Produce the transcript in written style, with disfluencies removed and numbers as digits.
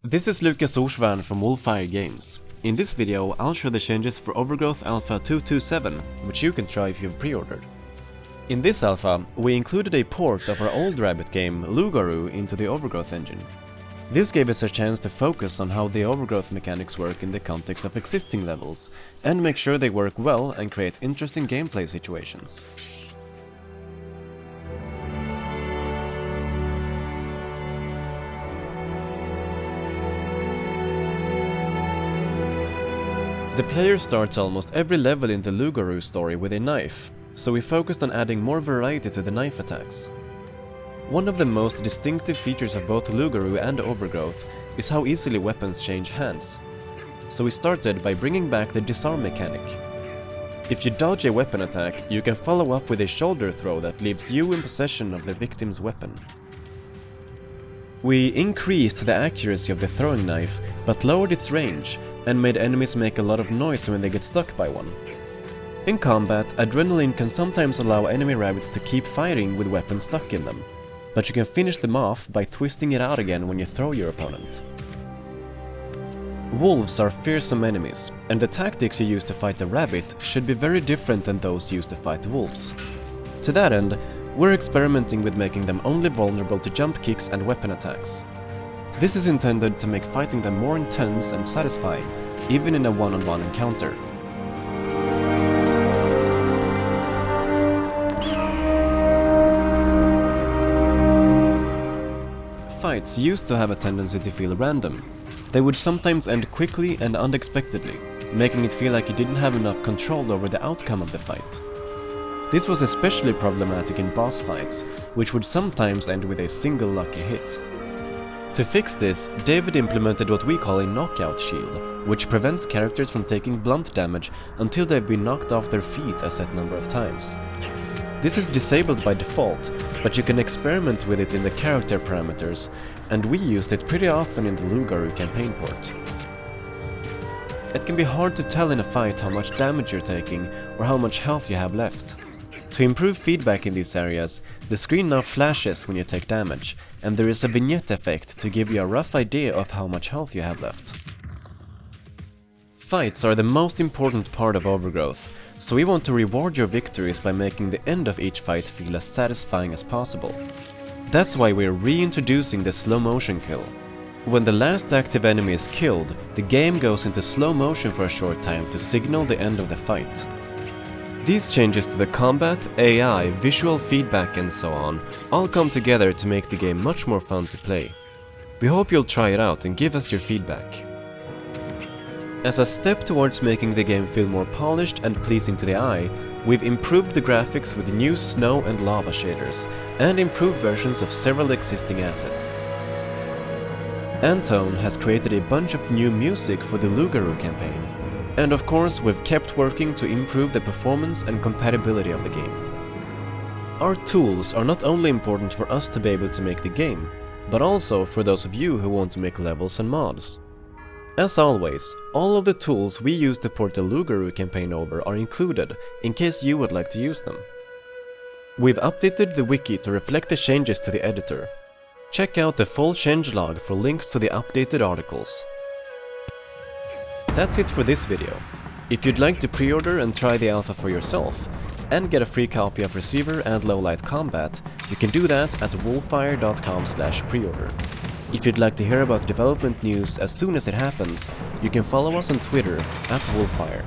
This is Lucas from Wolfire Games. In this video I'll show the changes for Overgrowth Alpha 2.2.7, which you can try if you've pre-ordered. In this alpha, we included a port of our old rabbit game Lugaru into the Overgrowth engine. This gave us a chance to focus on how the Overgrowth mechanics work in the context of existing levels, and make sure they work well and create interesting gameplay situations. The player starts almost every level in the Lugaru story with a knife, so we focused on adding more variety to the knife attacks. One of the most distinctive features of both Lugaru and Overgrowth is how easily weapons change hands. So we started by bringing back the Disarm mechanic. If you dodge a weapon attack, you can follow up with a shoulder throw that leaves you in possession of the victim's weapon. We increased the accuracy of the throwing knife, but lowered its range, and made enemies make a lot of noise when they get stuck by one. In combat, adrenaline can sometimes allow enemy rabbits to keep fighting with weapons stuck in them, but you can finish them off by twisting it out again when you throw your opponent. Wolves are fearsome enemies, and the tactics you use to fight a rabbit should be very different than those used to fight wolves. To that end, we're experimenting with making them only vulnerable to jump kicks and weapon attacks. This is intended to make fighting them more intense and satisfying, even in a one-on-one encounter. Fights used to have a tendency to feel random. They would sometimes end quickly and unexpectedly, making it feel like you didn't have enough control over the outcome of the fight. This was especially problematic in boss fights, which would sometimes end with a single lucky hit. To fix this, David implemented what we call a knockout shield, which prevents characters from taking blunt damage until they've been knocked off their feet a set number of times. This is disabled by default, but you can experiment with it in the character parameters, and we used it pretty often in the Lugaru campaign port. It can be hard to tell in a fight how much damage you're taking or how much health you have left. To improve feedback in these areas, the screen now flashes when you take damage, and there is a vignette effect to give you a rough idea of how much health you have left. Fights are the most important part of Overgrowth, so we want to reward your victories by making the end of each fight feel as satisfying as possible. That's why we're reintroducing the slow motion kill. When the last active enemy is killed, the game goes into slow motion for a short time to signal the end of the fight. These changes to the combat, AI, visual feedback and so on all come together to make the game much more fun to play. We hope you'll try it out and give us your feedback. As a step towards making the game feel more polished and pleasing to the eye, we've improved the graphics with new snow and lava shaders, and improved versions of several existing assets. Antone has created a bunch of new music for the Lugaru campaign. And of course, we've kept working to improve the performance and compatibility of the game. Our tools are not only important for us to be able to make the game, but also for those of you who want to make levels and mods. As always, all of the tools we use to port the Lugaru campaign over are included, in case you would like to use them. We've updated the wiki to reflect the changes to the editor. Check out the full changelog for links to the updated articles. That's it for this video. If you'd like to pre-order and try the alpha for yourself, and get a free copy of Receiver and Lowlight Combat, you can do that at wolfire.com/preorder. If you'd like to hear about development news as soon as it happens, you can follow us on Twitter @Wolfire.